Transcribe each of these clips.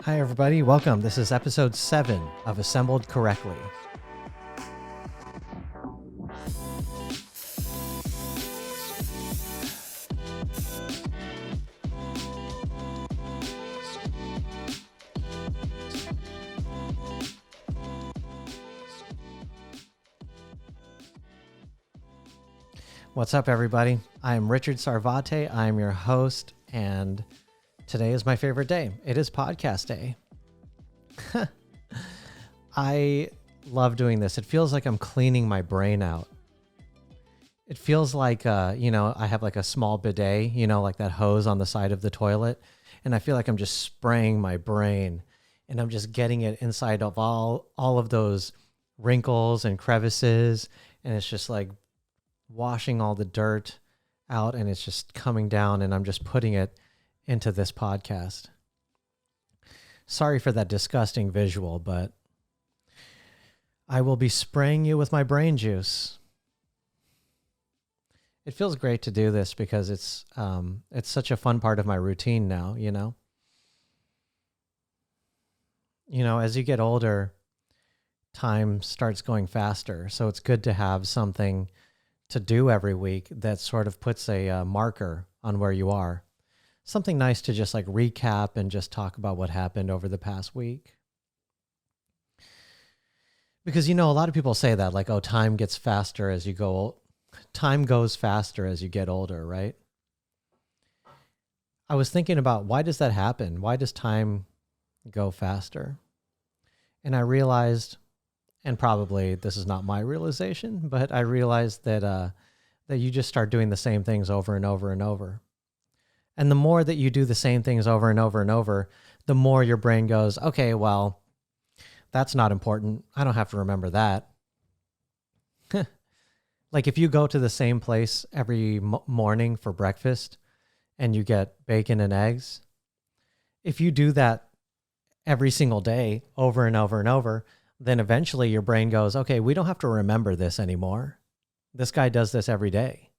Hi, everybody. Welcome. This is episode 7 of Assembled Correctly. What's up, everybody? I'm Richard Sarvate. I'm your host, and today is my favorite day. It is podcast day. I love doing this. It feels like I'm cleaning my brain out. It feels like, I have like a small bidet, like that hose on the side of the toilet. And I feel like I'm just spraying my brain and I'm just getting it inside of all of those wrinkles and crevices. And it's just like washing all the dirt out and it's just coming down and I'm just putting it into this podcast. Sorry for that disgusting visual, but I will be spraying you with my brain juice. It feels great to do this because it's such a fun part of my routine now, as you get older, time starts going faster. So it's good to have something to do every week that sort of puts a marker on where you are. Something nice to just like recap and just talk about what happened over the past week. Because, a lot of people say that like, oh, time goes faster as you get older, right? I was thinking about why does that happen? Why does time go faster? And I realized, and probably this is not my realization, but I realized that you just start doing the same things over and over and over. And the more that you do the same things over and over and over, the more your brain goes, okay, well, that's not important. I don't have to remember that. Like if you go to the same place every morning for breakfast and you get bacon and eggs, if you do that every single day over and over and over, then eventually your brain goes, okay, we don't have to remember this anymore. This guy does this every day.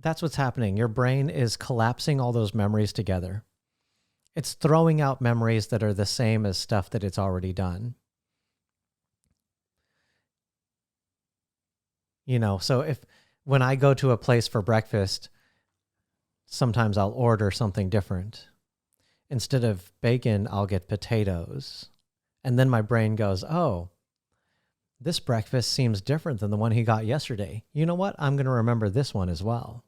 That's what's happening. Your brain is collapsing all those memories together. It's throwing out memories that are the same as stuff that it's already done. So when I go to a place for breakfast, sometimes I'll order something different. Instead of bacon, I'll get potatoes. And then my brain goes, oh, this breakfast seems different than the one he got yesterday. You know what? I'm going to remember this one as well.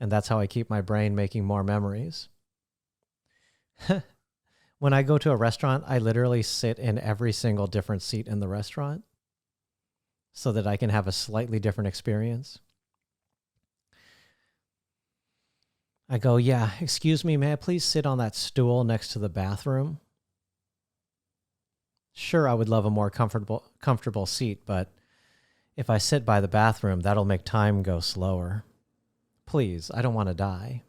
And that's how I keep my brain making more memories. When I go to a restaurant, I literally sit in every single different seat in the restaurant so that I can have a slightly different experience. I go, yeah, excuse me, may I please sit on that stool next to the bathroom? Sure, I would love a more comfortable seat, but if I sit by the bathroom, that'll make time go slower. Please, I don't want to die.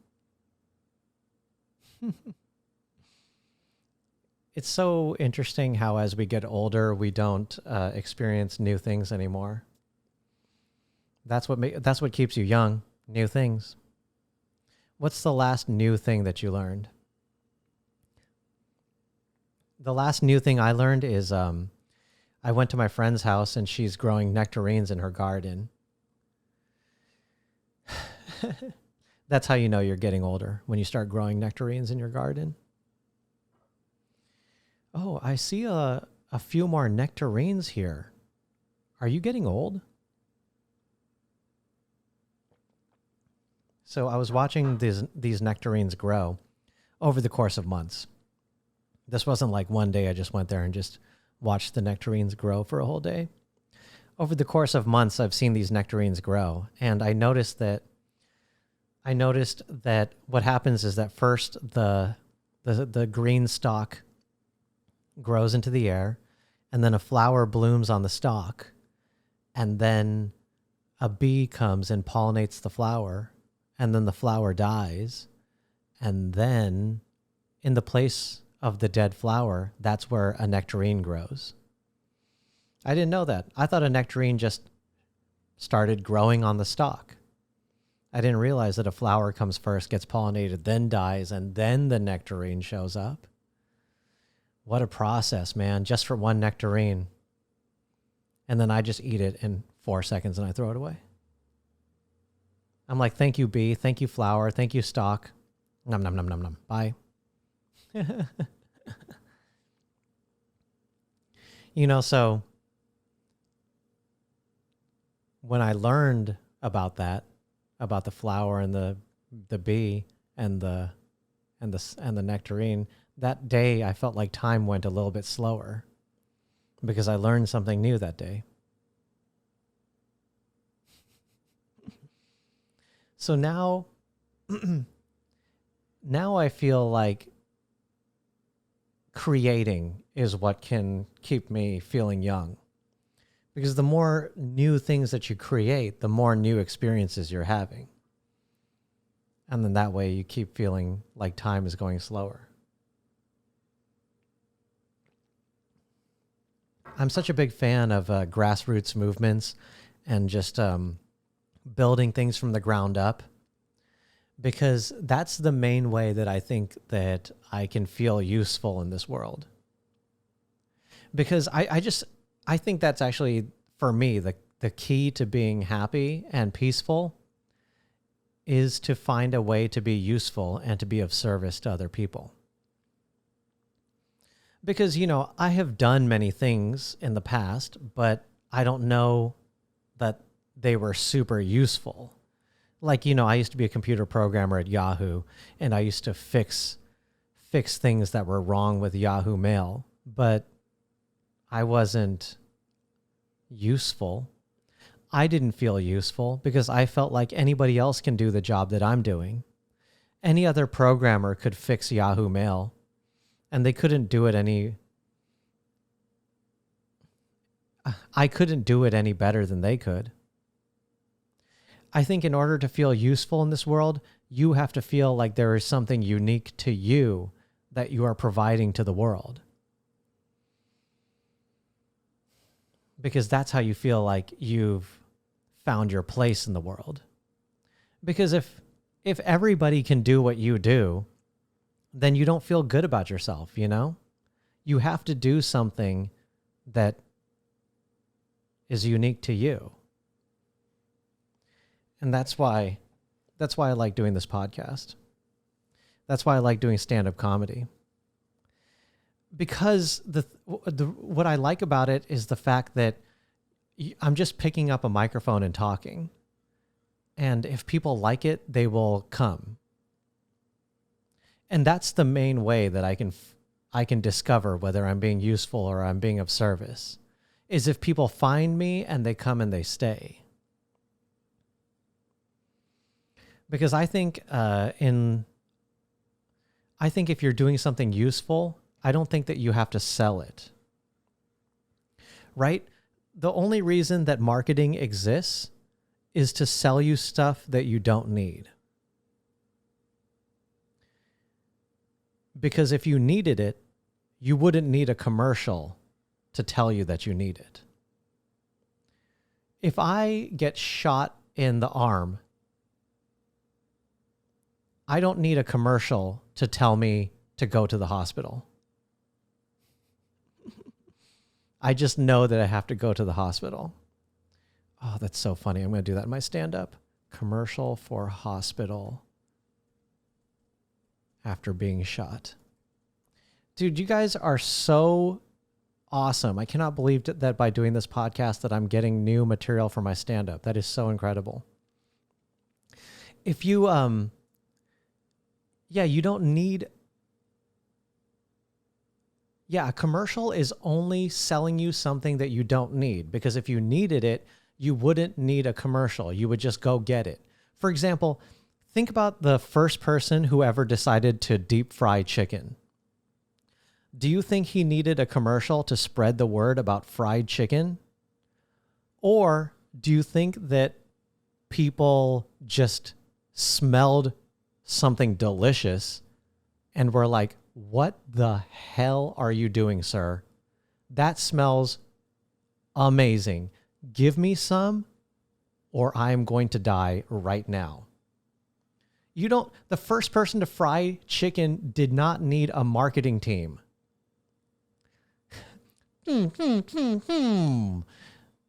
It's so interesting how as we get older, we don't experience new things anymore. That's what keeps you young, new things. What's the last new thing that you learned? The last new thing I learned is I went to my friend's house and she's growing nectarines in her garden. That's how you know you're getting older, when you start growing nectarines in your garden. Oh, I see a few more nectarines here. Are you getting old? So I was watching these nectarines grow over the course of months. This wasn't like one day I just went there and just watched the nectarines grow for a whole day. Over the course of months, I've seen these nectarines grow, and I noticed that what happens is that first the green stalk grows into the air, and then a flower blooms on the stalk, and then a bee comes and pollinates the flower, and then the flower dies, and then in the place of the dead flower, that's where a nectarine grows. I didn't know that. I thought a nectarine just started growing on the stalk. I didn't realize that a flower comes first, gets pollinated, then dies, and then the nectarine shows up. What a process, man, just for one nectarine. And then I just eat it in 4 seconds and I throw it away. I'm like, thank you, bee. Thank you, flower. Thank you, stalk. Nom, nom, nom, nom, nom. Bye. So when I learned about that, about the flower and the bee and the nectarine, that day I felt like time went a little bit slower because I learned something new that day. So now I feel like creating is what can keep me feeling young. Because the more new things that you create, the more new experiences you're having. And then that way you keep feeling like time is going slower. I'm such a big fan of grassroots movements and just building things from the ground up, because that's the main way that I think that I can feel useful in this world. Because I think that's actually, for me, the key to being happy and peaceful is to find a way to be useful and to be of service to other people. Because, I have done many things in the past, but I don't know that they were super useful. Like, I used to be a computer programmer at Yahoo, and I used to fix things that were wrong with Yahoo Mail, but I wasn't useful. I didn't feel useful because I felt like anybody else can do the job that I'm doing. Any other programmer could fix Yahoo Mail, and they couldn't do it I couldn't do it any better than they could. I think in order to feel useful in this world, you have to feel like there is something unique to you that you are providing to the world. Because that's how you feel like you've found your place in the world. Because if everybody can do what you do, then you don't feel good about yourself, You have to do something that is unique to you. And that's why I like doing this podcast. That's why I like doing stand-up comedy. Because what I like about it is the fact that I'm just picking up a microphone and talking. And if people like it, they will come. And that's the main way that I can discover whether I'm being useful or I'm being of service, is if people find me and they come and they stay. Because I think if you're doing something useful, I don't think that you have to sell it. Right? The only reason that marketing exists is to sell you stuff that you don't need. Because if you needed it, you wouldn't need a commercial to tell you that you need it. If I get shot in the arm, I don't need a commercial to tell me to go to the hospital. I just know that I have to go to the hospital. Oh, that's so funny. I'm going to do that in my stand-up. Commercial for hospital after being shot. Dude, you guys are so awesome. I cannot believe that by doing this podcast that I'm getting new material for my stand-up. That is so incredible. If you, you don't need... Yeah, a commercial is only selling you something that you don't need, because if you needed it, you wouldn't need a commercial. You would just go get it. For example, think about the first person who ever decided to deep fry chicken. Do you think he needed a commercial to spread the word about fried chicken? Or do you think that people just smelled something delicious and were like, what the hell are you doing, sir? That smells amazing. Give me some. or I am going to die right now. The first person to fry chicken did not need a marketing team.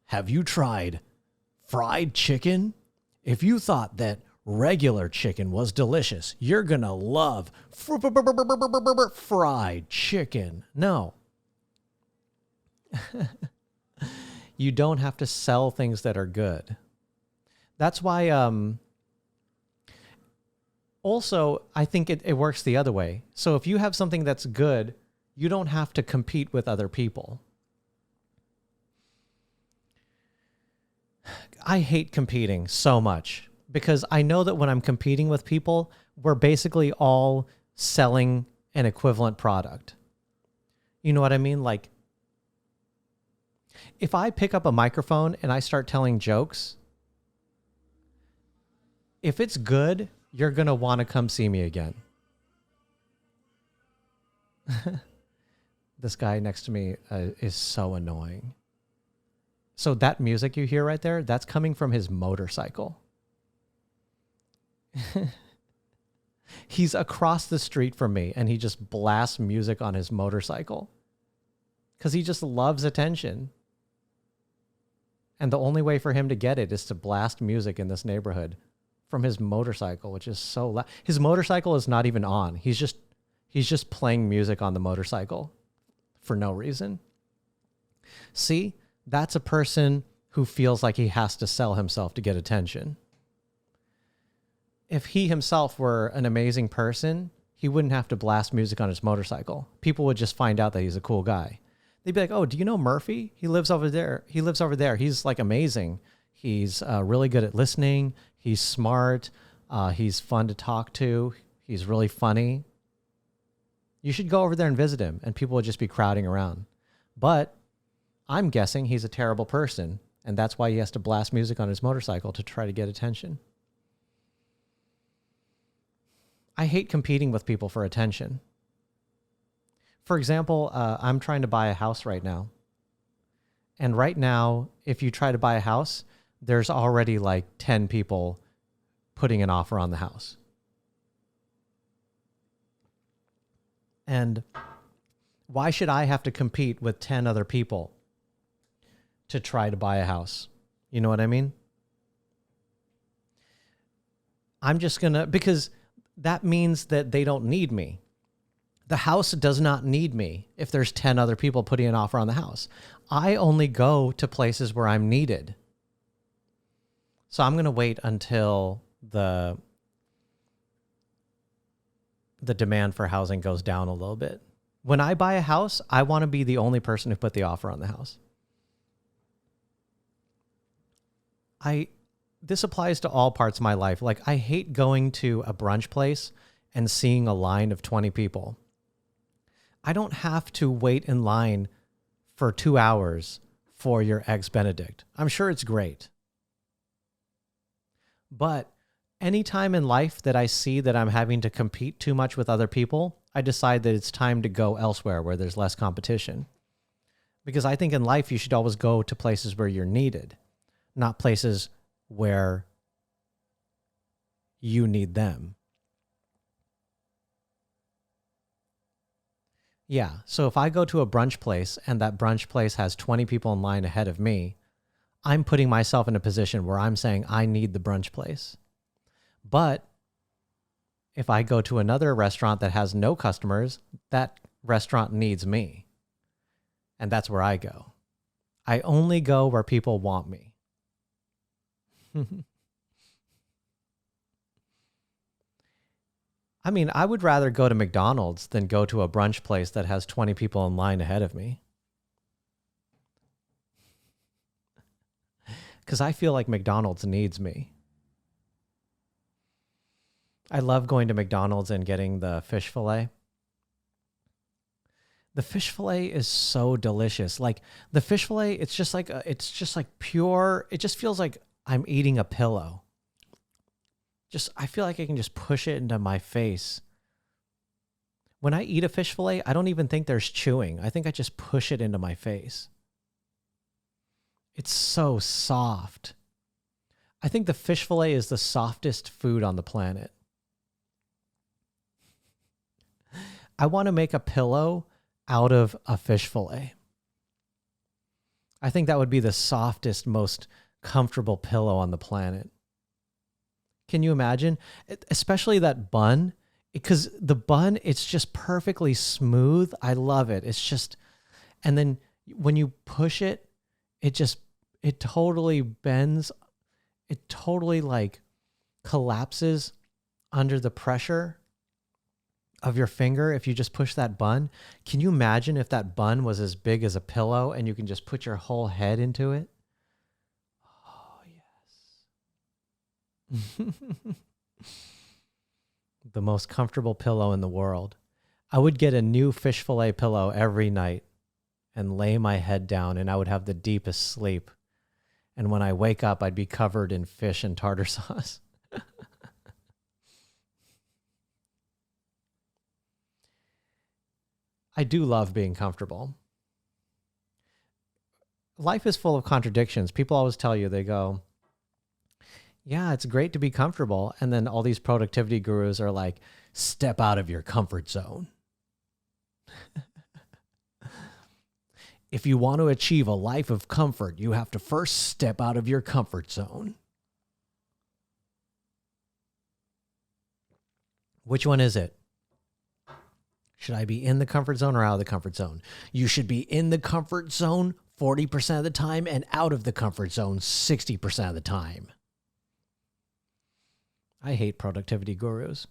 Have you tried fried chicken? If you thought that regular chicken was delicious, you're going to love fried chicken. No. You don't have to sell things that are good. That's why, also, I think it works the other way. So if you have something that's good, you don't have to compete with other people. I hate competing so much because I know that when I'm competing with people, we're basically all selling an equivalent product. You know what I mean? Like, if I pick up a microphone and I start telling jokes, if it's good, you're going to want to come see me again. This guy next to me is so annoying. So that music you hear right there, that's coming from his motorcycle. He's across the street from me and he just blasts music on his motorcycle because he just loves attention. And the only way for him to get it is to blast music in this neighborhood from his motorcycle, which is so loud. His motorcycle is not even on. He's just playing music on the motorcycle for no reason. See, that's a person who feels like he has to sell himself to get attention. If he himself were an amazing person, he wouldn't have to blast music on his motorcycle. People would just find out that he's a cool guy. They'd be like, oh, do you know Murphy? He lives over there. He's like amazing. He's really good at listening. He's smart. He's fun to talk to. He's really funny. You should go over there and visit him, and people would just be crowding around. But I'm guessing he's a terrible person, and that's why he has to blast music on his motorcycle to try to get attention. I hate competing with people for attention. For example, I'm trying to buy a house right now. And right now, if you try to buy a house, there's already like 10 people putting an offer on the house. And why should I have to compete with 10 other people to try to buy a house? You know what I mean? I'm just because that means that they don't need me. The house does not need me if there's 10 other people putting an offer on the house. I only go to places where I'm needed. So I'm going to wait until the demand for housing goes down a little bit. When I buy a house, I want to be the only person who put the offer on the house. This applies to all parts of my life. Like, I hate going to a brunch place and seeing a line of 20 people. I don't have to wait in line for 2 hours for your Eggs Benedict. I'm sure it's great. But any time in life that I see that I'm having to compete too much with other people, I decide that it's time to go elsewhere where there's less competition. Because I think in life you should always go to places where you're needed, not places where you need them. Yeah, so if I go to a brunch place and that brunch place has 20 people in line ahead of me, I'm putting myself in a position where I'm saying I need the brunch place. But if I go to another restaurant that has no customers, that restaurant needs me. And that's where I go. I only go where people want me. I mean, I would rather go to McDonald's than go to a brunch place that has 20 people in line ahead of me. Because I feel like McDonald's needs me. I love going to McDonald's and getting the fish fillet. The fish fillet is so delicious. Like, the fish fillet, it's just like pure. It just feels like I'm eating a pillow. I feel like I can just push it into my face. When I eat a fish fillet, I don't even think there's chewing. I think I just push it into my face. It's so soft. I think the fish fillet is the softest food on the planet. I want to make a pillow out of a fish fillet. I think that would be the softest, most comfortable pillow on the planet. Can you imagine? Especially that bun, because the bun, it's just perfectly smooth. I love it. It's just, and then when you push it, it totally bends. It totally like collapses under the pressure of your finger if you just push that bun. Can you imagine if that bun was as big as a pillow and you can just put your whole head into it? Oh, yes. The most comfortable pillow in the world. I would get a new fish fillet pillow every night and lay my head down, and I would have the deepest sleep. And when I wake up, I'd be covered in fish and tartar sauce. I do love being comfortable. Life is full of contradictions. People always tell you, they go, yeah, it's great to be comfortable. And then all these productivity gurus are like, step out of your comfort zone. If you want to achieve a life of comfort, you have to first step out of your comfort zone. Which one is it? Should I be in the comfort zone or out of the comfort zone? You should be in the comfort zone 40% of the time and out of the comfort zone 60% of the time. I hate productivity gurus.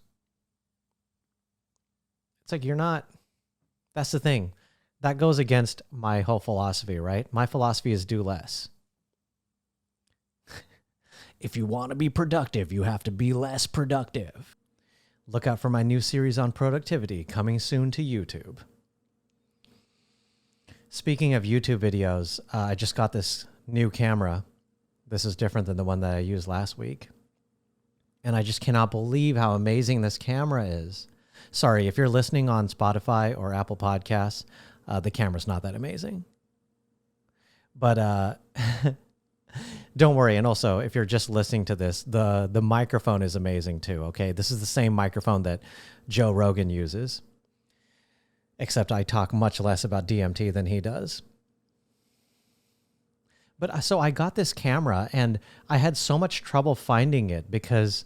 It's like, you're not, that's the thing. That goes against my whole philosophy, right? My philosophy is do less. If you want to be productive, you have to be less productive. Look out for my new series on productivity coming soon to YouTube. Speaking of YouTube videos, I just got this new camera. This is different than the one that I used last week. And I just cannot believe how amazing this camera is. Sorry, if you're listening on Spotify or Apple Podcasts, the camera's not that amazing. But don't worry. And also, if you're just listening to this, the microphone is amazing too, okay? This is the same microphone that Joe Rogan uses, except I talk much less about DMT than he does. But so I got this camera, and I had so much trouble finding it because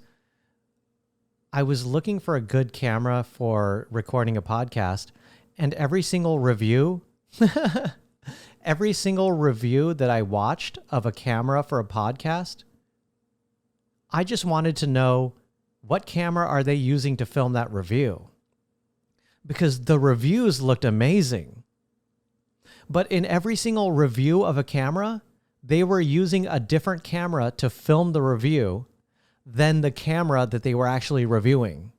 I was looking for a good camera for recording a podcast, and every single review... Every single review that I watched of a camera for a podcast, I just wanted to know, what camera are they using to film that review? Because the reviews looked amazing. But in every single review of a camera, they were using a different camera to film the review than the camera that they were actually reviewing.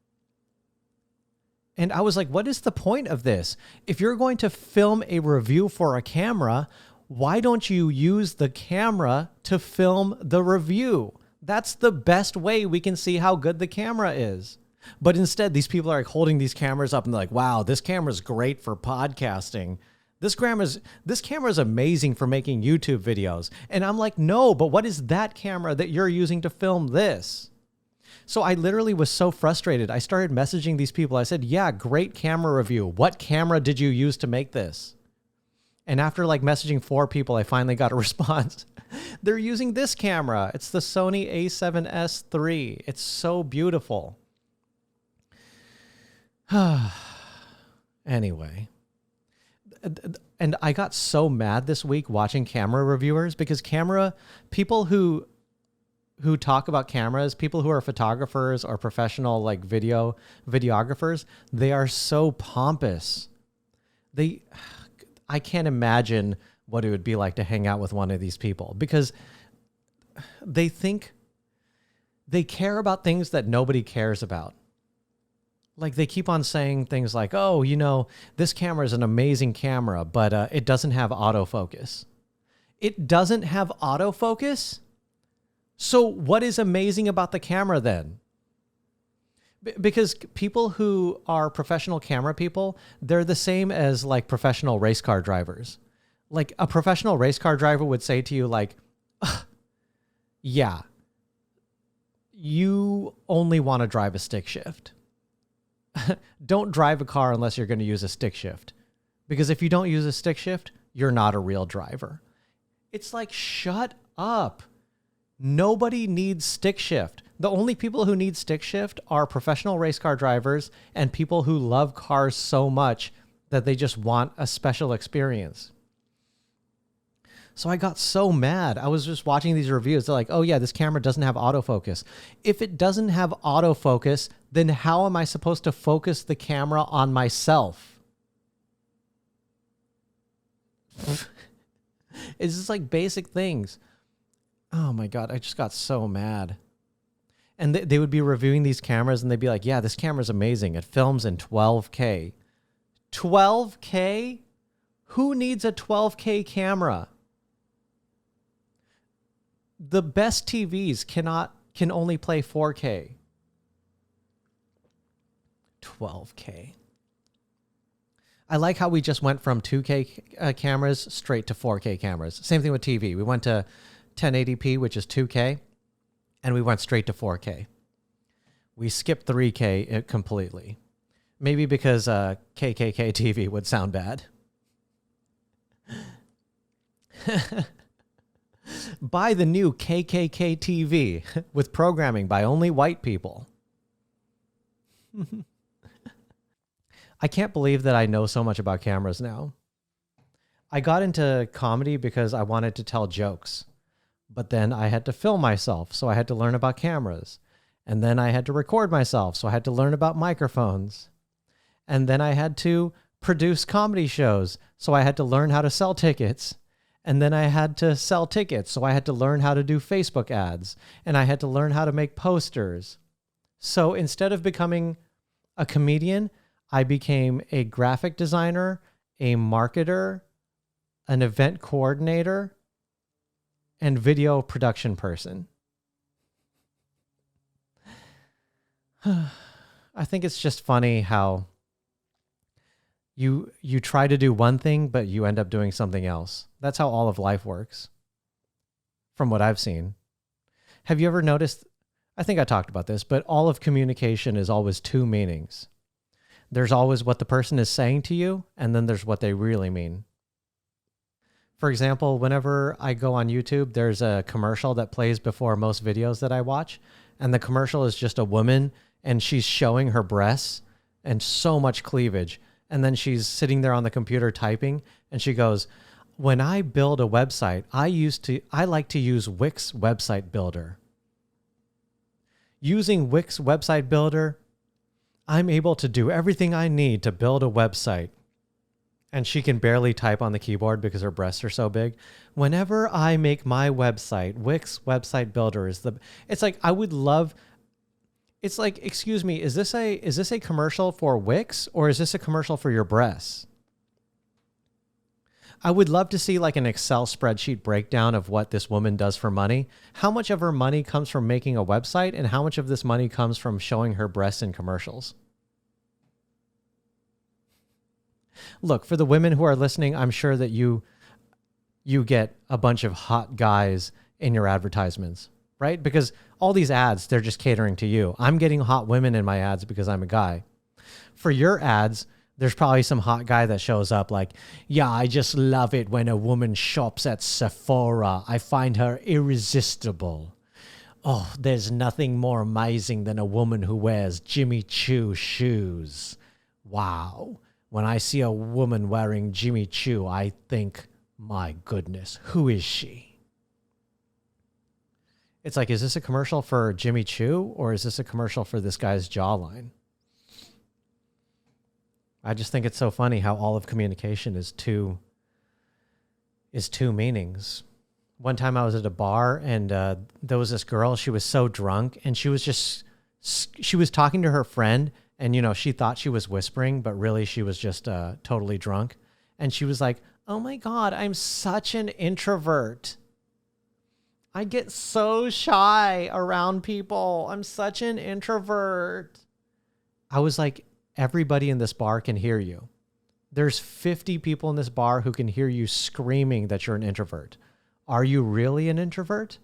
And I was like, what is the point of this? If you're going to film a review for a camera, why don't you use the camera to film the review? That's the best way we can see how good the camera is. But instead, these people are like holding these cameras up and they're like, wow, this camera's great for podcasting. This camera's amazing for making YouTube videos. And I'm like, no, but what is that camera that you're using to film this? So I literally was so frustrated. I started messaging these people. I said, yeah, great camera review. What camera did you use to make this? And after like messaging 4 people, I finally got a response. They're using this camera. It's the Sony a7S III. It's so beautiful. Anyway. And I got so mad this week watching camera reviewers because people who talk about cameras, people who are photographers or professional like videographers, they are so pompous. I can't imagine what it would be like to hang out with one of these people because they think they care about things that nobody cares about. Like they keep on saying things like, oh, this camera is an amazing camera, but it doesn't have autofocus. It doesn't have autofocus? So what is amazing about the camera then? Because people who are professional camera people, they're the same as like professional race car drivers. Like a professional race car driver would say to you like, yeah, you only want to drive a stick shift. Don't drive a car unless you're going to use a stick shift. Because if you don't use a stick shift, you're not a real driver. It's like, shut up. Nobody needs stick shift. The only people who need stick shift are professional race car drivers and people who love cars so much that they just want a special experience. So I got so mad. I was just watching these reviews. They're like, oh yeah, this camera doesn't have autofocus. If it doesn't have autofocus, then how am I supposed to focus the camera on myself? It's just like basic things. Oh my God, I just got so mad. And they would be reviewing these cameras and they'd be like, yeah, this camera's amazing. It films in 12K. 12K? Who needs a 12K camera? The best TVs can only play 4K. 12K. I like how we just went from 2K cameras straight to 4K cameras. Same thing with TV. We went to 1080p, which is 2K, and we went straight to 4K. We skipped 3K completely. Maybe because KKK TV would sound bad. Buy the new KKK TV with programming by only white people. I can't believe that I know so much about cameras now. I got into comedy because I wanted to tell jokes, but then I had to film myself, so I had to learn about cameras. And then I had to record myself, so I had to learn about microphones. And then I had to produce comedy shows, so I had to learn how to sell tickets. And then I had to sell tickets, so I had to learn how to do Facebook ads. And I had to learn how to make posters. So instead of becoming a comedian, I became a graphic designer, a marketer, an event coordinator, and video production person. I think it's just funny how you try to do one thing, but you end up doing something else. That's how all of life works, from what I've seen. Have you ever noticed, I think I talked about this, but all of communication is always two meanings. There's always what the person is saying to you, and then there's what they really mean. For example, whenever I go on YouTube, there's a commercial that plays before most videos that I watch, and the commercial is just a woman, and she's showing her breasts and so much cleavage. And then she's sitting there on the computer typing, and she goes, when I build a website, I like to use Wix Website Builder. Using Wix Website Builder, I'm able to do everything I need to build a website. And she can barely type on the keyboard because her breasts are so big. Whenever I make my website, Wix Website Builder is it's like, I would love, it's like, excuse me, is this a commercial for Wix or is this a commercial for your breasts? I would love to see like an Excel spreadsheet breakdown of what this woman does for money. How much of her money comes from making a website and how much of this money comes from showing her breasts in commercials? Look, for the women who are listening, I'm sure that you get a bunch of hot guys in your advertisements, right? Because all these ads, they're just catering to you. I'm getting hot women in my ads because I'm a guy. For your ads, there's probably some hot guy that shows up like, yeah, I just love it when a woman shops at Sephora. I find her irresistible. Oh, there's nothing more amazing than a woman who wears Jimmy Choo shoes. Wow. When I see a woman wearing Jimmy Choo, I think, my goodness, who is she? It's like, is this a commercial for Jimmy Choo or is this a commercial for this guy's jawline? I just think it's so funny how all of communication is two meanings. One time I was at a bar and there was this girl, she was so drunk and she was talking to her friend and, you know, she thought she was whispering, but really she was just totally drunk. And she was like, oh my God, I'm such an introvert. I get so shy around people. I'm such an introvert. I was like, everybody in this bar can hear you. There's 50 people in this bar who can hear you screaming that you're an introvert. Are you really an introvert?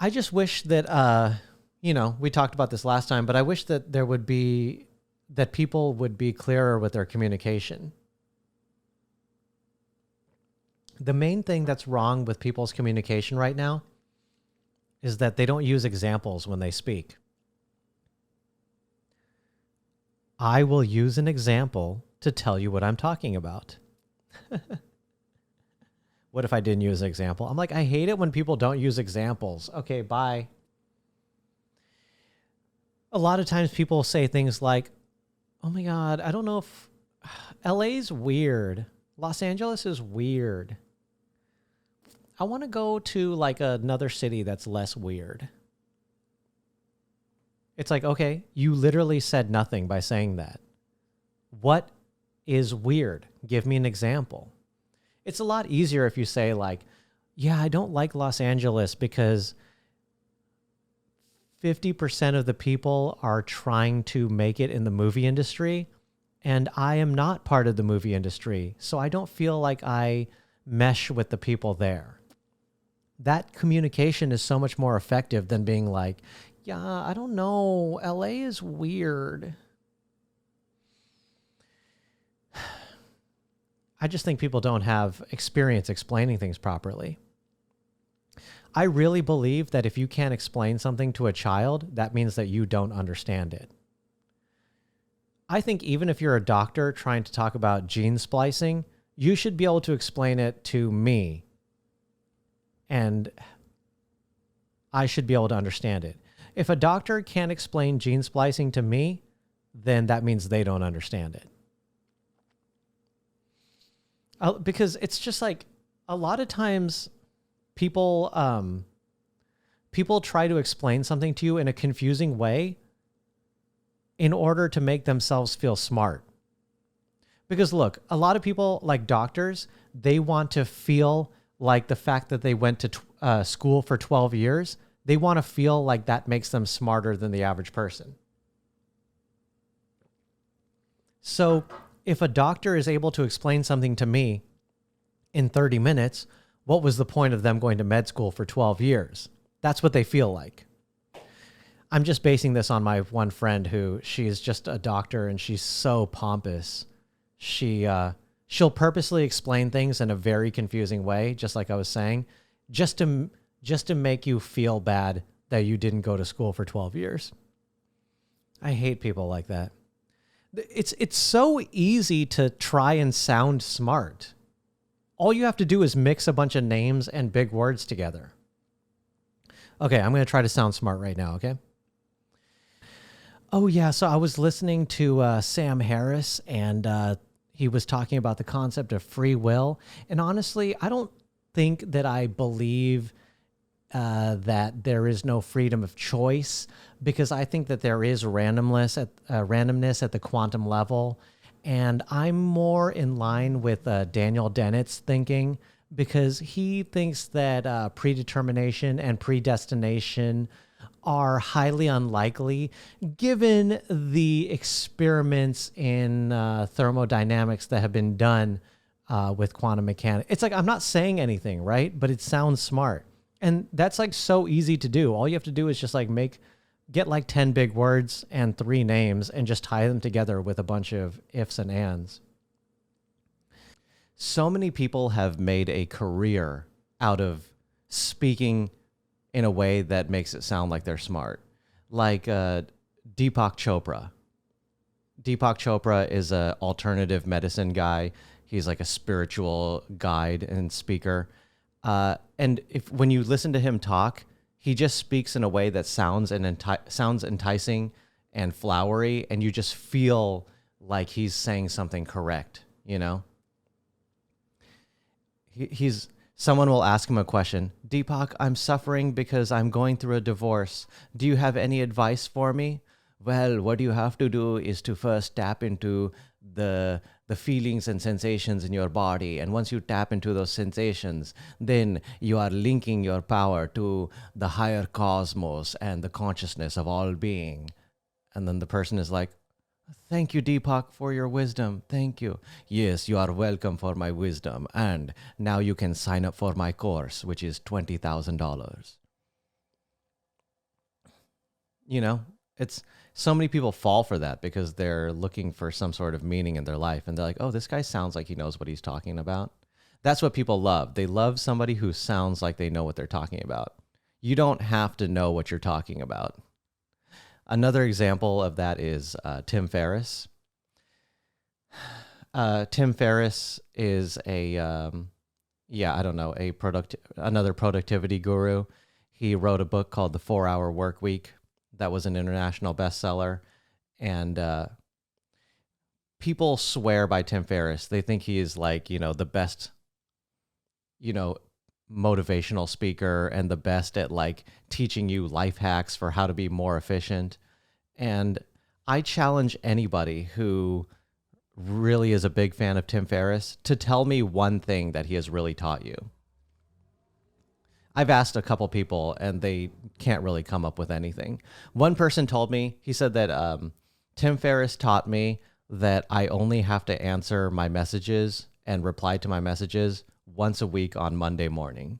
I just wish that, we talked about this last time, but I wish that that people would be clearer with their communication. The main thing that's wrong with people's communication right now is that they don't use examples when they speak. I will use an example to tell you what I'm talking about. What if I didn't use an example? I'm like, I hate it when people don't use examples. Okay, bye. A lot of times people say things like, oh my God, I don't know if LA's weird. Los Angeles is weird. I want to go to like another city that's less weird. It's like, okay, you literally said nothing by saying that. What is weird? Give me an example. It's a lot easier if you say like, yeah, I don't like Los Angeles because 50% of the people are trying to make it in the movie industry, and I am not part of the movie industry, so I don't feel like I mesh with the people there. That communication is so much more effective than being like, yeah, I don't know, LA is weird. I just think people don't have experience explaining things properly. I really believe that if you can't explain something to a child, that means that you don't understand it. I think even if you're a doctor trying to talk about gene splicing, you should be able to explain it to me, and I should be able to understand it. If a doctor can't explain gene splicing to me, then that means they don't understand it. Because it's just like a lot of times people try to explain something to you in a confusing way in order to make themselves feel smart. Because look, a lot of people, like doctors, they want to feel like the fact that they went to school for 12 years, they want to feel like that makes them smarter than the average person. So if a doctor is able to explain something to me in 30 minutes, what was the point of them going to med school for 12 years? That's what they feel like. I'm just basing this on my one friend who she's just a doctor and she's so pompous. She'll purposely explain things in a very confusing way, just like I was saying, just to make you feel bad that you didn't go to school for 12 years. I hate people like that. It's so easy to try and sound smart. All you have to do is mix a bunch of names and big words together. Okay, I'm going to try to sound smart right now, okay? Oh, yeah, so I was listening to Sam Harris, and he was talking about the concept of free will. And honestly, I don't think that I believe that there is no freedom of choice, because I think that there is randomness at the quantum level. And I'm more in line with Daniel Dennett's thinking, because he thinks that predetermination and predestination are highly unlikely given the experiments in thermodynamics that have been done with quantum mechanics. It's like, I'm not saying anything, right? But it sounds smart. And that's like so easy to do. All you have to do is just like get like 10 big words and 3 names and just tie them together with a bunch of ifs and ands. So many people have made a career out of speaking in a way that makes it sound like they're smart. Like Deepak Chopra. Deepak Chopra is an alternative medicine guy. He's like a spiritual guide and speaker. And when you listen to him talk, he just speaks in a way that sounds enticing and flowery, and you just feel like he's saying something correct, you know? Someone will ask him a question. Deepak, I'm suffering because I'm going through a divorce. Do you have any advice for me? Well, what you have to do is to first tap into the feelings and sensations in your body. And once you tap into those sensations, then you are linking your power to the higher cosmos and the consciousness of all being. And then the person is like, thank you, Deepak, for your wisdom. Thank you. Yes, you are welcome for my wisdom. And now you can sign up for my course, which is $20,000. You know, it's so many people fall for that because they're looking for some sort of meaning in their life. And they're like, oh, this guy sounds like he knows what he's talking about. That's what people love. They love somebody who sounds like they know what they're talking about. You don't have to know what you're talking about. Another example of that is Tim Ferris. Tim Ferris is another productivity guru. He wrote a book called The 4-Hour Work Week that was an international bestseller. And people swear by Tim Ferris. They think he is like, the best, motivational speaker and the best at like teaching you life hacks for how to be more efficient. And I challenge anybody who really is a big fan of Tim Ferris to tell me one thing that he has really taught you. I've asked a couple people and they can't really come up with anything. One person told me, he said that Tim Ferris taught me that I only have to answer my messages and reply to my messages once a week on Monday morning.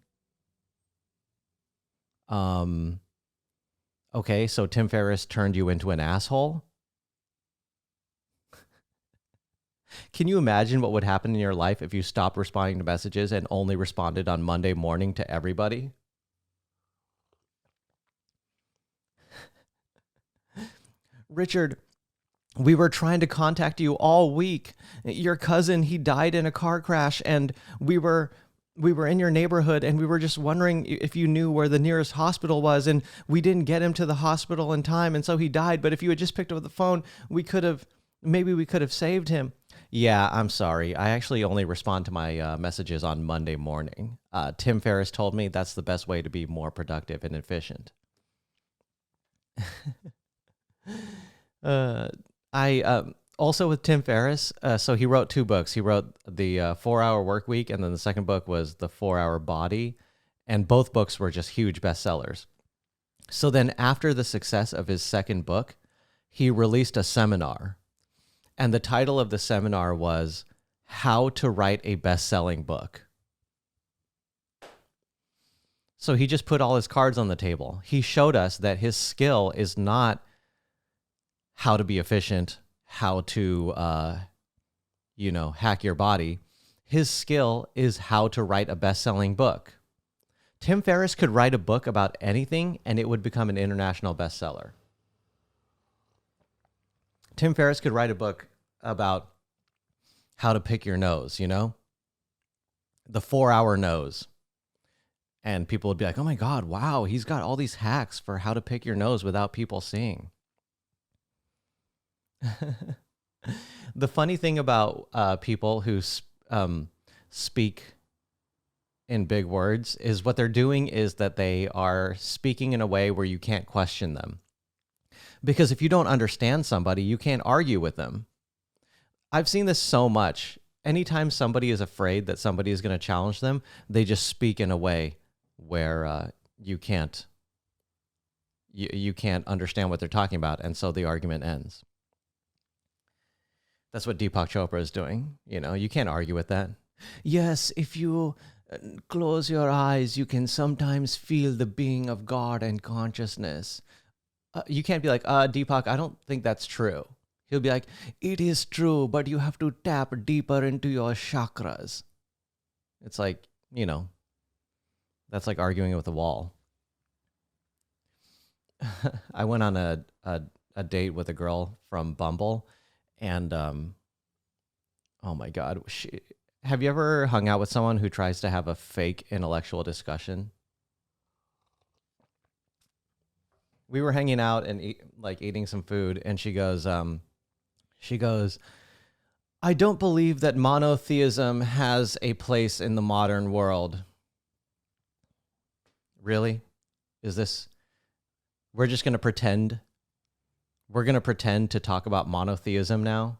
Okay, so Tim Ferris turned you into an asshole? Can you imagine what would happen in your life if you stopped responding to messages and only responded on Monday morning to everybody? Richard, we were trying to contact you all week. Your cousin, he died in a car crash, and we were in your neighborhood, and we were just wondering if you knew where the nearest hospital was, and we didn't get him to the hospital in time, and so he died. But if you had just picked up the phone, maybe we could have saved him. Yeah, I'm sorry. I actually only respond to my messages on Monday morning. Tim Ferriss told me that's the best way to be more productive and efficient. I also with Tim Ferriss, so he wrote 2 books. He wrote the 4-Hour Work Week, and then the second book was the 4-Hour Body, and both books were just huge bestsellers. So then after the success of his second book, he released a seminar, and the title of the seminar was How to Write a Best-Selling Book. So he just put all his cards on the table. He showed us that his skill is not how to be efficient, how to, hack your body. His skill is how to write a best-selling book. Tim Ferriss could write a book about anything and it would become an international bestseller. Tim Ferriss could write a book about how to pick your nose, the 4-hour nose. And people would be like, oh my God, wow, he's got all these hacks for how to pick your nose without people seeing. The funny thing about people who speak in big words is what they're doing is that they are speaking in a way where you can't question them. Because if you don't understand somebody, you can't argue with them. I've seen this so much. Anytime somebody is afraid that somebody is going to challenge them, they just speak in a way where you can't understand what they're talking about, and so the argument ends. That's what Deepak Chopra is doing. You can't argue with that. Yes, if you close your eyes, you can sometimes feel the being of God and consciousness. You can't be like, Deepak, I don't think that's true. He'll be like, it is true, but you have to tap deeper into your chakras. It's like, that's like arguing with a wall. I went on a date with a girl from Bumble, and oh my God, have you ever hung out with someone who tries to have a fake intellectual discussion? We were hanging out and eating some food, and she goes, I don't believe that monotheism has a place in the modern world. Really? We're just going to pretend? We're going to pretend to talk about monotheism now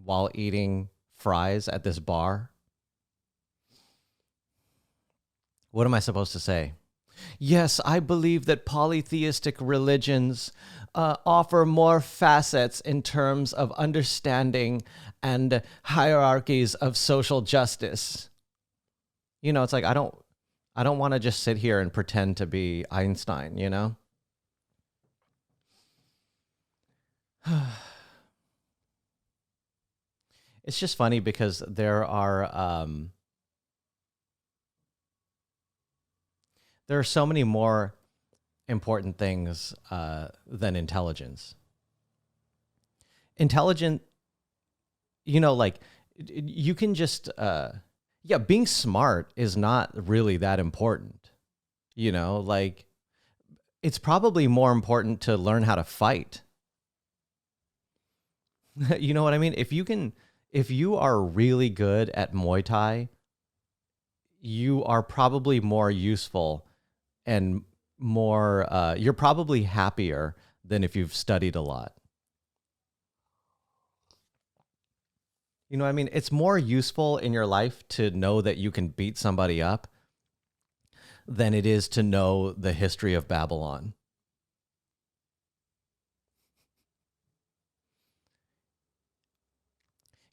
while eating fries at this bar? What am I supposed to say? Yes, I believe that polytheistic religions offer more facets in terms of understanding and hierarchies of social justice. It's like I don't want to just sit here and pretend to be Einstein, It's just funny because there are so many more important things than intelligence. Intelligent, like you can just, yeah, being smart is not really that important. Like it's probably more important to learn how to fight. You know what I mean? If you are really good at Muay Thai, you are probably more useful and more, you're probably happier than if you've studied a lot. You know what I mean? It's more useful in your life to know that you can beat somebody up than it is to know the history of Babylon.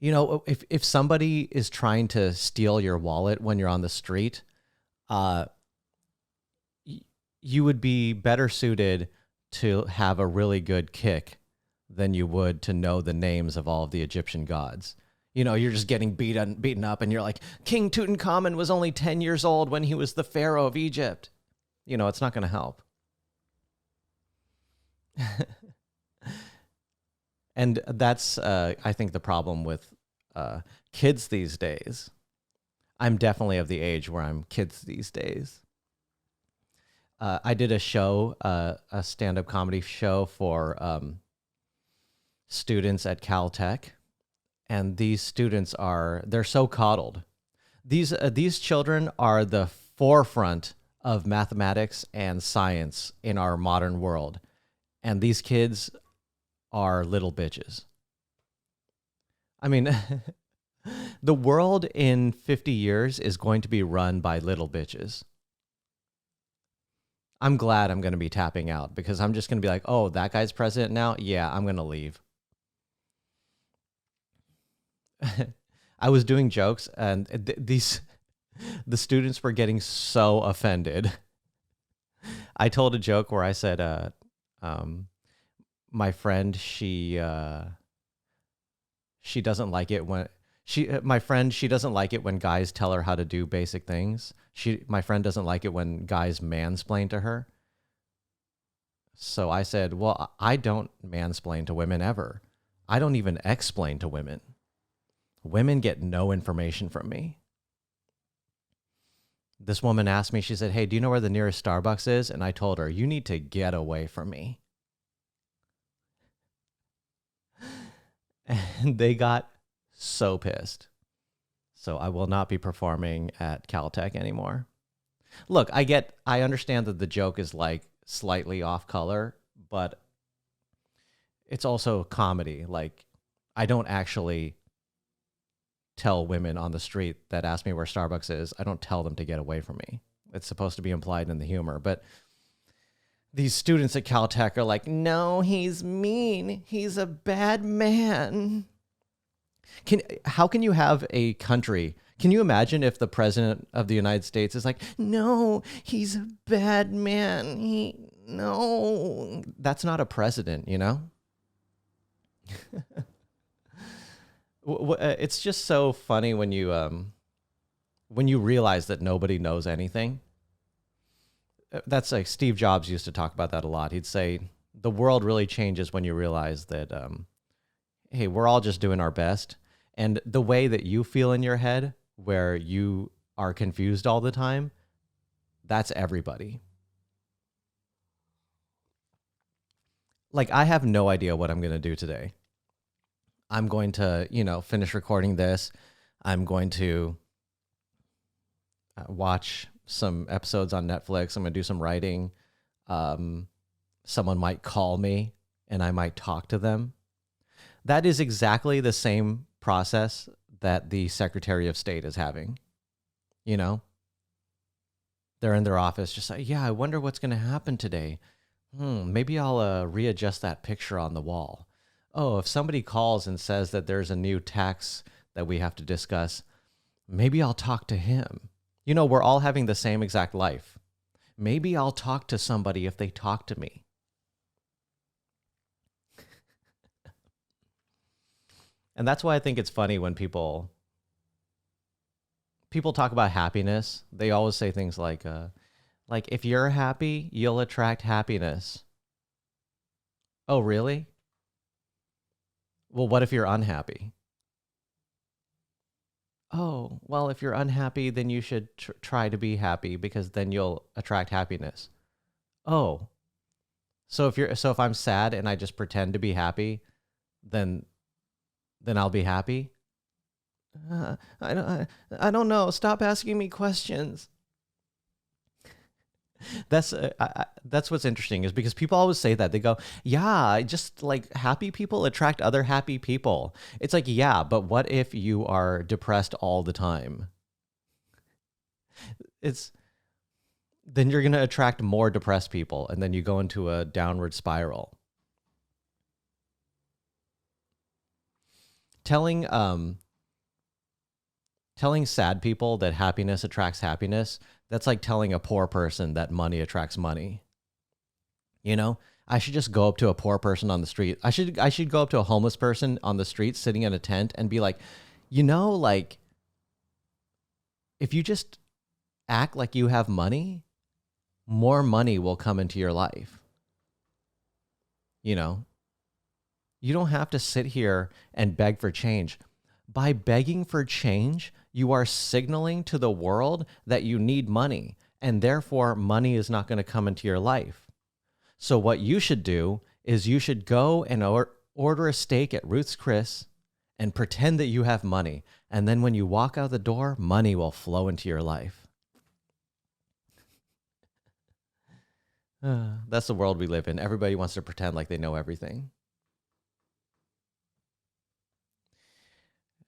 If somebody is trying to steal your wallet when you're on the street, uh, you would be better suited to have a really good kick than you would to know the names of all of the Egyptian gods. You're just getting beaten up, and you're like, King Tutankhamun was only 10 years old when he was the pharaoh of Egypt. It's not going to help. And that's, I think, the problem with kids these days. I'm definitely of the age where I'm kids these days. I did a show, a stand-up comedy show for students at Caltech. And these students they're so coddled. These children are the forefront of mathematics and science in our modern world. And these kids are little bitches. I mean, the world in 50 years is going to be run by little bitches. I'm glad I'm going to be tapping out because I'm just going to be like, oh, that guy's president now? Yeah, I'm going to leave. I was doing jokes, and the students were getting so offended. I told a joke where I said, my friend, she doesn't like it when she doesn't like it when guys tell her how to do basic things. My friend doesn't like it when guys mansplain to her. So I said, well, I don't mansplain to women ever. I don't even explain to women. Women get no information from me. This woman asked me, she said, hey, do you know where the nearest Starbucks is? And I told her, you need to get away from me. And they got so pissed. So I will not be performing at Caltech anymore. Look, I understand that the joke is like slightly off color, but it's also comedy. Like, I don't actually tell women on the street that ask me where Starbucks is, I don't tell them to get away from me. It's supposed to be implied in the humor. But these students at Caltech are like, no, he's mean. He's a bad man. How can you have a country? Can you imagine if the president of the United States is like, no, he's a bad man. No, that's not a president, It's just so funny when you realize that nobody knows anything. That's like Steve Jobs used to talk about that a lot. He'd say the world really changes when you realize that, hey, we're all just doing our best. And the way that you feel in your head, where you are confused all the time, that's everybody. Like, I have no idea what I'm going to do today. I'm going to, finish recording this. I'm going to watch some episodes on Netflix. I'm going to do some writing. Someone might call me and I might talk to them. That is exactly the same process that the Secretary of State is having. They're in their office just like, yeah, I wonder what's going to happen today. Maybe I'll readjust that picture on the wall. Oh, if somebody calls and says that there's a new tax that we have to discuss, maybe I'll talk to him. We're all having the same exact life. Maybe I'll talk to somebody if they talk to me. And that's why I think it's funny when people talk about happiness. They always say things like if you're happy, you'll attract happiness. Oh, really? Well, what if you're unhappy? Oh, well, if you're unhappy, then you should try to be happy because then you'll attract happiness. Oh, so if I'm sad and I just pretend to be happy, then I'll be happy. I don't know. Stop asking me questions. That's what's interesting is because people always say that they go, yeah, just like happy people attract other happy people. It's like, yeah, but what if you are depressed all the time? It's Then you're going to attract more depressed people and then you go into a downward spiral. Telling telling sad people that happiness attracts happiness, that's like telling a poor person that money attracts money. You know, I should just go up to a poor person on the street. I should go up to a homeless person on the street sitting in a tent and be like, like if you just act like you have money, more money will come into your life. You know, you don't have to sit here and beg for change. By begging for change, you are signaling to the world that you need money, and therefore money is not going to come into your life. So what you should do is you should go and order a steak at Ruth's Chris and pretend that you have money. And then when you walk out the door, money will flow into your life. That's the world we live in. Everybody wants to pretend like they know everything.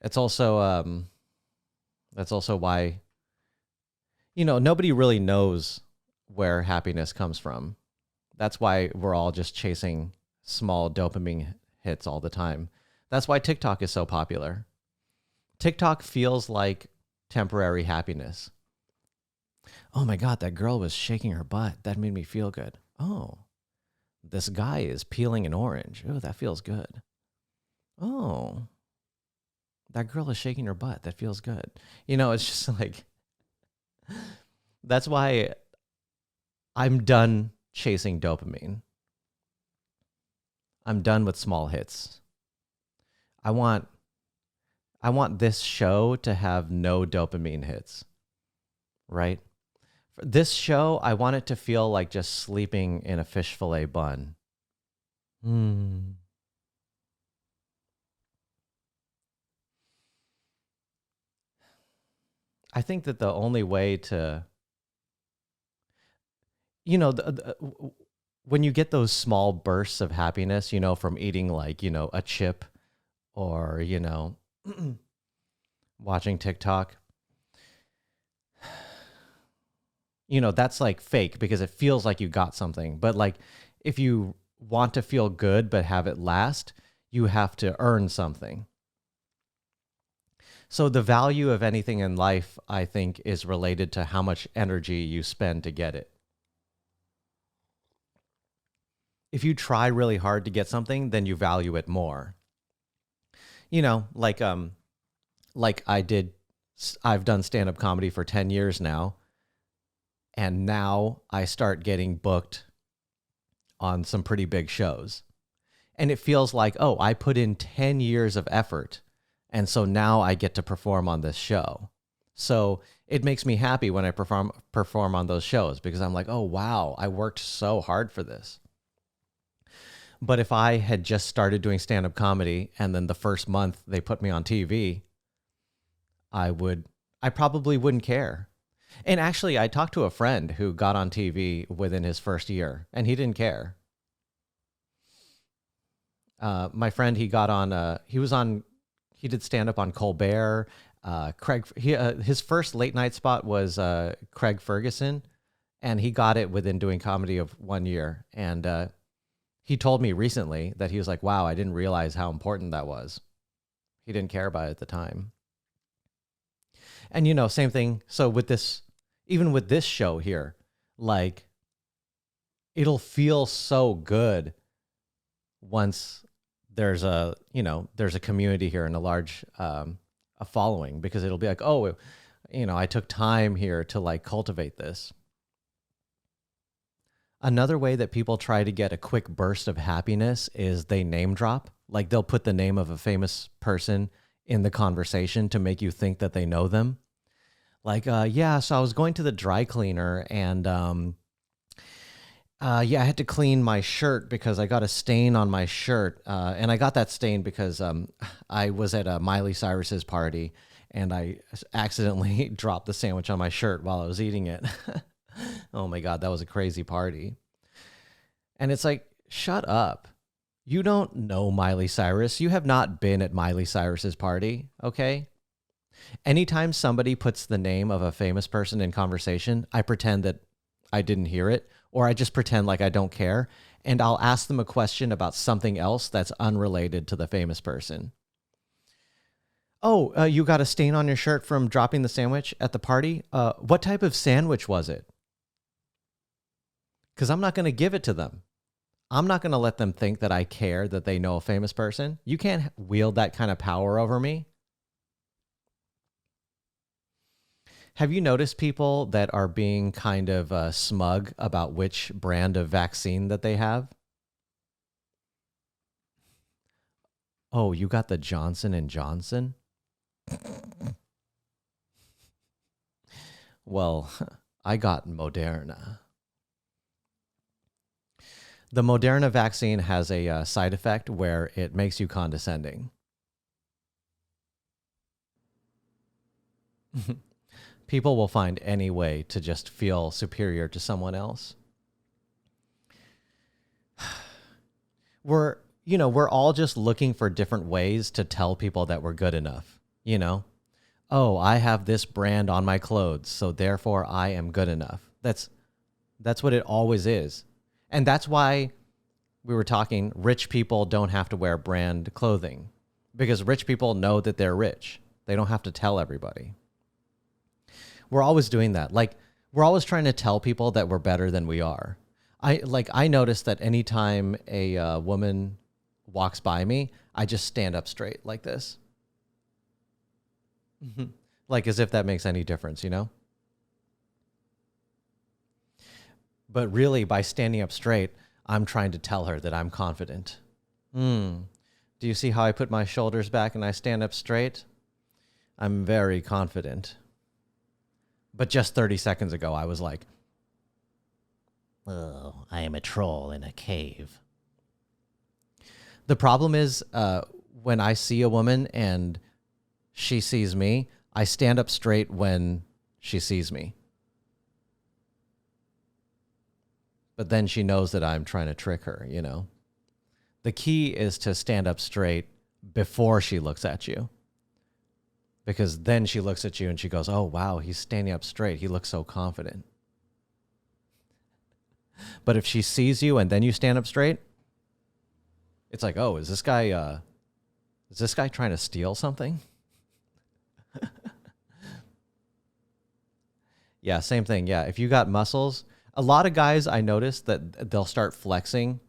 It's also that's also why nobody really knows where happiness comes from. That's why we're all just chasing small dopamine hits all the time. That's why TikTok is so popular. TikTok feels like temporary happiness. Oh my God, that girl was shaking her butt. That made me feel good. Oh, this guy is peeling an orange. Oh, that feels good. Oh, that girl is shaking her butt. That feels good. It's just like, that's why I'm done chasing dopamine. I'm done with small hits. I want this show to have no dopamine hits, right? For this show, I want it to feel like just sleeping in a fish fillet bun. I think that the only way to, when you get those small bursts of happiness, from eating like, a chip or, watching TikTok, that's like fake because it feels like you got something. But like if you want to feel good but have it last, you have to earn something. So the value of anything in life, I think, is related to how much energy you spend to get it. If you try really hard to get something, then you value it more. Like I've done stand-up comedy for 10 years now, and now I start getting booked on some pretty big shows. And it feels like, oh, I put in 10 years of effort, and so now I get to perform on this show. So it makes me happy when I perform on those shows because I'm like, oh, wow, I worked so hard for this. But if I had just started doing stand-up comedy and then the first month they put me on TV, I probably wouldn't care. And actually, I talked to a friend who got on TV within his first year, and he didn't care. My friend, he did stand-up on Colbert. His first late night spot was Craig Ferguson, and he got it within doing comedy of 1 year. And he told me recently that he was like, wow, I didn't realize how important that was. He didn't care about it at the time. And, same thing. So even with this show here, like, it'll feel so good once there's a community here and a large a following, because it'll be like, oh, I took time here to like cultivate this. Another way that people try to get a quick burst of happiness is they name drop. Like they'll put the name of a famous person in the conversation to make you think that they know them. Like, yeah, so I was going to the dry cleaner and yeah, I had to clean my shirt because I got a stain on my shirt. And I got that stain because I was at a Miley Cyrus's party and I accidentally dropped the sandwich on my shirt while I was eating it. Oh my God, that was a crazy party. And it's like, shut up. You don't know Miley Cyrus. You have not been at Miley Cyrus's party, okay? Anytime somebody puts the name of a famous person in conversation, I pretend that I didn't hear it, or I just pretend like I don't care, and I'll ask them a question about something else that's unrelated to the famous person. Oh, you got a stain on your shirt from dropping the sandwich at the party? What type of sandwich was it? Because I'm not going to give it to them. I'm not going to let them think that I care that they know a famous person. You can't wield that kind of power over me. Have you noticed people that are being kind of smug about which brand of vaccine that they have? Oh, you got the Johnson and Johnson? Well, I got Moderna. The Moderna vaccine has a side effect where it makes you condescending. People will find any way to just feel superior to someone else. We're all just looking for different ways to tell people that we're good enough. Oh, I have this brand on my clothes, so therefore I am good enough. That's what it always is. And that's why we were talking, rich people don't have to wear brand clothing, because rich people know that they're rich. They don't have to tell everybody. We're always doing that. Like, we're always trying to tell people that we're better than we are. I noticed that anytime a woman walks by me, I just stand up straight like this. Like as if that makes any difference, But really, by standing up straight, I'm trying to tell her that I'm confident. Do you see how I put my shoulders back and I stand up straight? I'm very confident. But just 30 seconds ago, I was like, oh, I am a troll in a cave. The problem is when I see a woman and she sees me, I stand up straight when she sees me. But then she knows that I'm trying to trick her, The key is to stand up straight before she looks at you. Because then she looks at you and she goes, oh, wow, he's standing up straight. He looks so confident. But if she sees you and then you stand up straight, it's like, oh, is this guy trying to steal something? Yeah, same thing. Yeah, if you got muscles, a lot of guys, I noticed that they'll start flexing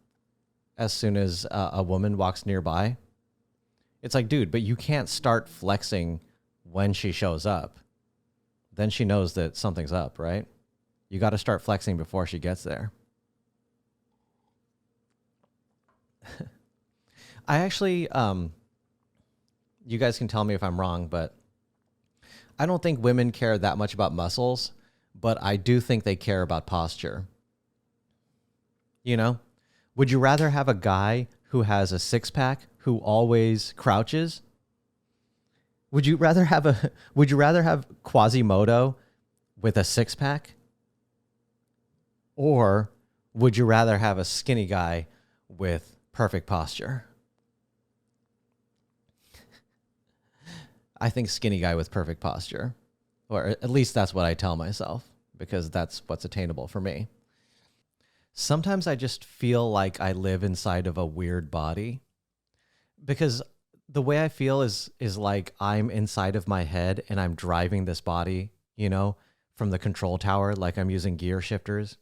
as soon as a woman walks nearby. It's like, dude, but you can't start flexing when she shows up. Then she knows that something's up, right? You got to start flexing before she gets there. I actually, you guys can tell me if I'm wrong, but I don't think women care that much about muscles, but I do think they care about posture. Would you rather have a guy who has a six-pack who always crouches? Would you rather have Quasimodo with a six-pack? Or would you rather have a skinny guy with perfect posture? I think skinny guy with perfect posture. Or at least that's what I tell myself, because that's what's attainable for me. Sometimes I just feel like I live inside of a weird body, because the way I feel is like I'm inside of my head and I'm driving this body, from the control tower, like I'm using gear shifters.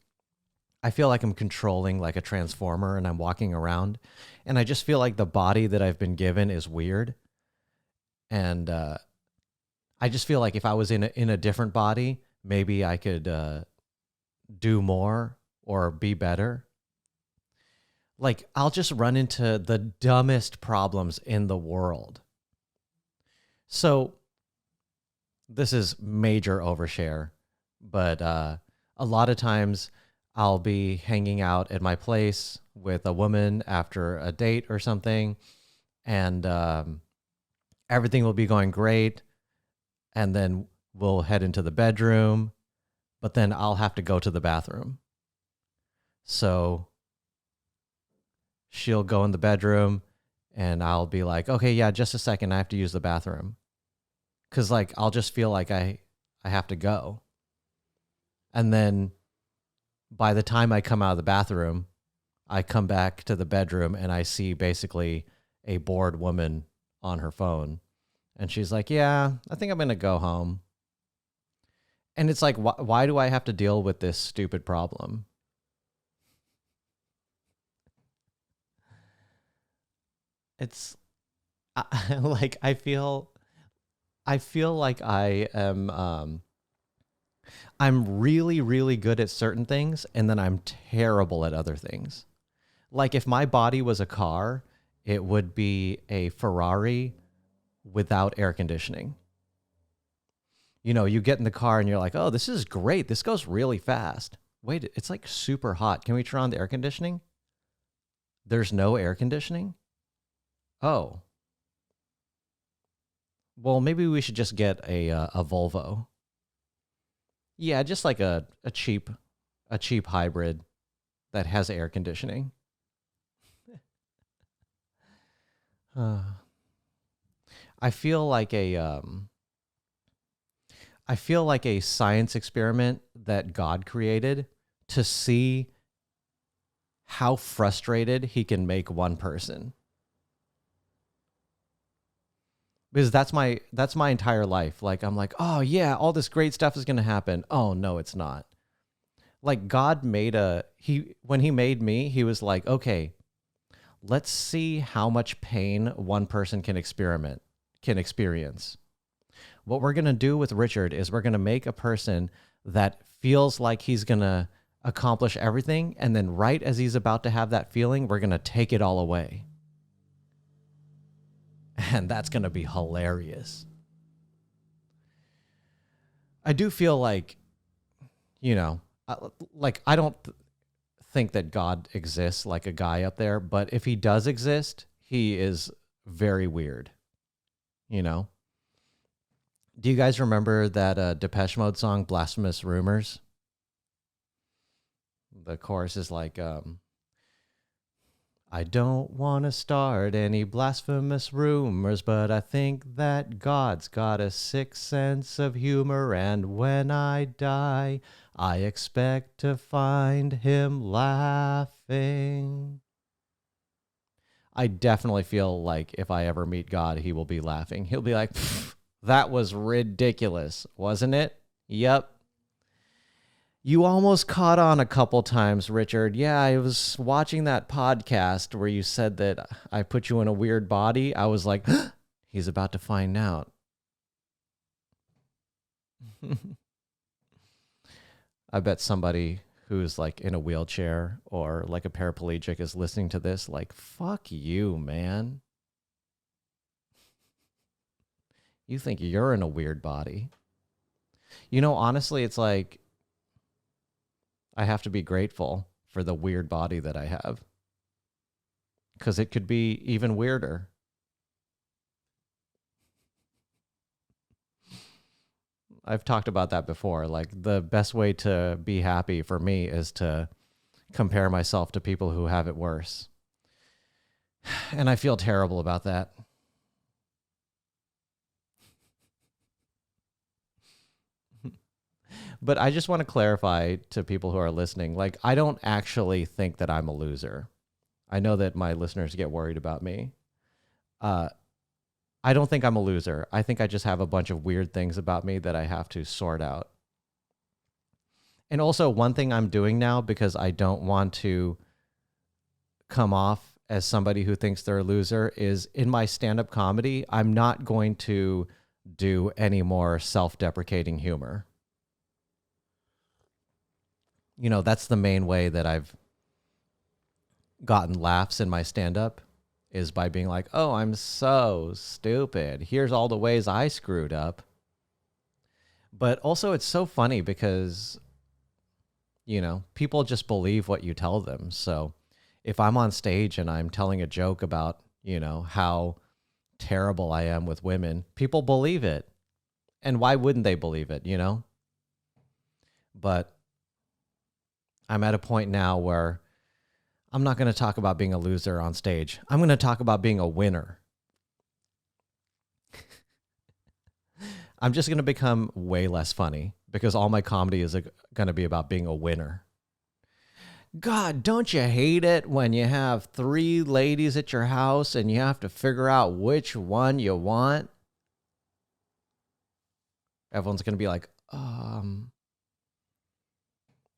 I feel like I'm controlling like a transformer and I'm walking around, and I just feel like the body that I've been given is weird. And I just feel like if I was in a different body, maybe I could do more or be better. Like I'll just run into the dumbest problems in the world. So this is major overshare, but a lot of times I'll be hanging out at my place with a woman after a date or something, and everything will be going great. And then we'll head into the bedroom, but then I'll have to go to the bathroom. So she'll go in the bedroom and I'll be like, okay, yeah, just a second. I have to use the bathroom. Cause like, I'll just feel like I have to go. And then by the time I come out of the bathroom, I come back to the bedroom and I see basically a bored woman on her phone. And she's like, yeah, I think I'm going to go home. And it's like, why do I have to deal with this stupid problem? It's like, I feel like I am, I'm really, really good at certain things, and then I'm terrible at other things. Like if my body was a car, it would be a Ferrari without air conditioning. You know, you get in the car and you're like, oh, this is great. This goes really fast. Wait, it's like super hot. Can we turn on the air conditioning? There's no air conditioning? Oh, well, maybe we should just get a Volvo. Yeah, just like a cheap hybrid that has air conditioning. Uh, I feel like I feel like a science experiment that God created to see how frustrated he can make one person. Because that's my entire life. Like I'm like, "Oh yeah, all this great stuff is going to happen." Oh no, it's not. Like God made when he made me, he was like, "Okay, let's see how much pain one person can experience. What we're going to do with Richard is we're going to make a person that feels like he's going to accomplish everything, and then right as he's about to have that feeling, we're going to take it all away." And that's going to be hilarious. I do feel like, you know, like I don't think that God exists like a guy up there, but if he does exist, he is very weird, you know? Do you guys remember that Depeche Mode song, Blasphemous Rumors? The chorus is like, I don't want to start any blasphemous rumors, but I think that God's got a sick sense of humor, and when I die, I expect to find him laughing. I definitely feel like if I ever meet God, he will be laughing. He'll be like, that was ridiculous, wasn't it? Yep. You almost caught on a couple times, Richard. Yeah, I was watching that podcast where you said that I put you in a weird body. I was like, he's about to find out. I bet somebody who's like in a wheelchair or like a paraplegic is listening to this like, fuck you, man. You think you're in a weird body. You know, honestly, it's like, I have to be grateful for the weird body that I have, because it could be even weirder. I've talked about that before. Like the best way to be happy for me is to compare myself to people who have it worse. And I feel terrible about that. But I just want to clarify to people who are listening, like, I don't actually think that I'm a loser. I know that my listeners get worried about me. I don't think I'm a loser. I think I just have a bunch of weird things about me that I have to sort out. And also, one thing I'm doing now, because I don't want to come off as somebody who thinks they're a loser, is in my stand-up comedy, I'm not going to do any more self-deprecating humor. You know, that's the main way that I've gotten laughs in my stand-up, is by being like, oh, I'm so stupid. Here's all the ways I screwed up. But also, it's so funny because, you know, people just believe what you tell them. So if I'm on stage and I'm telling a joke about, you know, how terrible I am with women, people believe it. And why wouldn't they believe it, you know? But I'm at a point now where I'm not going to talk about being a loser on stage. I'm going to talk about being a winner. I'm just going to become way less funny because all my comedy is going to be about being a winner. God, don't you hate it when you have 3 ladies at your house and you have to figure out which one you want? Everyone's going to be like,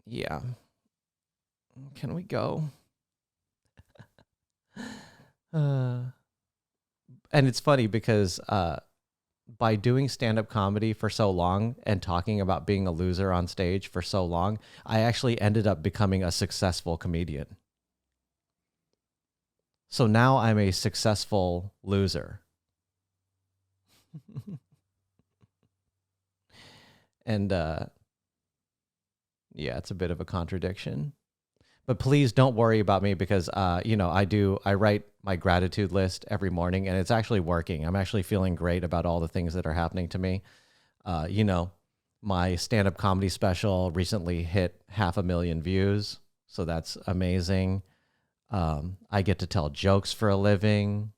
yeah. Can we go? And it's funny because by doing stand-up comedy for so long and talking about being a loser on stage for so long, I actually ended up becoming a successful comedian. So now I'm a successful loser. And yeah, it's a bit of a contradiction. But please don't worry about me because, you know, I write my gratitude list every morning and it's actually working. I'm actually feeling great about all the things that are happening to me. You know, my stand-up comedy special recently hit 500,000 views. So that's amazing. I get to tell jokes for a living.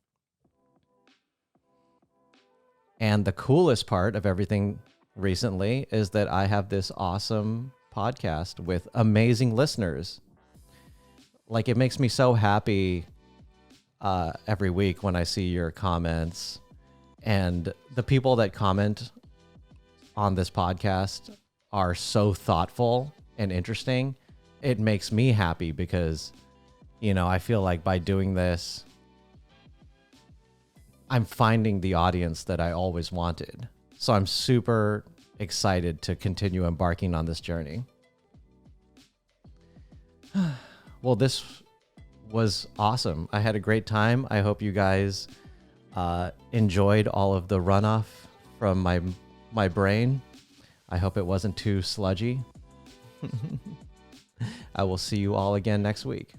And the coolest part of everything recently is that I have this awesome podcast with amazing listeners. Like, it makes me so happy every week when I see your comments, and the people that comment on this podcast are so thoughtful and interesting. It makes me happy because, you know, I feel like by doing this, I'm finding the audience that I always wanted. So I'm super excited to continue embarking on this journey. Well, this was awesome. I had a great time. I hope you guys enjoyed all of the runoff from my brain. I hope it wasn't too sludgy. I will see you all again next week.